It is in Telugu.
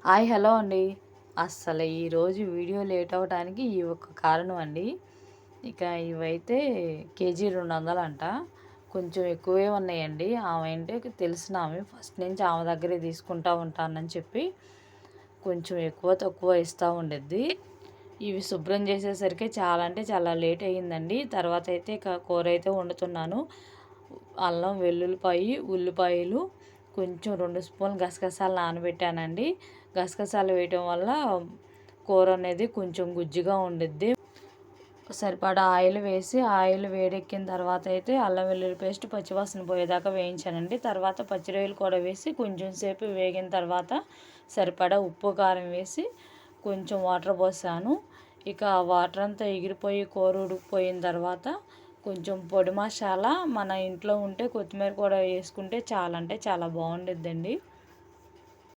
హాయ్ హలో అండి. అస్సలు ఈరోజు వీడియో లేట్ అవ్వడానికి ఈ ఒక్క కారణం అండి. ఇక ఇవైతే కేజీ 200 అంట. కొంచెం ఎక్కువే ఉన్నాయండి. ఆమె అంటే తెలిసిన ఆమె. ఫస్ట్ నుంచి ఆమె దగ్గరే తీసుకుంటా ఉంటానని చెప్పి కొంచెం ఎక్కువ తక్కువ ఇస్తూ ఉండిద్ది. ఇవి శుభ్రం చేసేసరికి చాలా అంటే చాలా లేట్ అయ్యిందండి. తర్వాత అయితే ఇక కూర అయితే వండుతున్నాను. అల్లం వెల్లుల్లిపాయి ఉల్లిపాయలు కొంచెం 2 స్పూన్లు గసగసాలు నానబెట్టానండి. గసగసాలు వేయటం వల్ల కూర అనేది కొంచెం గుజ్జుగా ఉండిద్ది. సరిపడా ఆయిల్ వేసి ఆయిల్ వేడెక్కిన తర్వాత అయితే అల్లం వెల్లుల్లి పేస్ట్ పచ్చివాసన పోయేదాకా వేయించానండి. తర్వాత పచ్చిరొయ్యలు కూడా వేసి కొంచెం సేపు వేగిన తర్వాత సరిపడా ఉప్పు కారం వేసి కొంచెం వాటర్ పోసాను. ఇక ఆ వాటర్ అంతా ఎగిరిపోయి కూర ఉడికిపోయిన తర్వాత కొంచెం పొడి మసాలా మన ఇంట్లో ఉంటే కొత్తిమీర కూడా వేసుకుంటే చాలా అంటే చాలా బాగుండిద్దండి.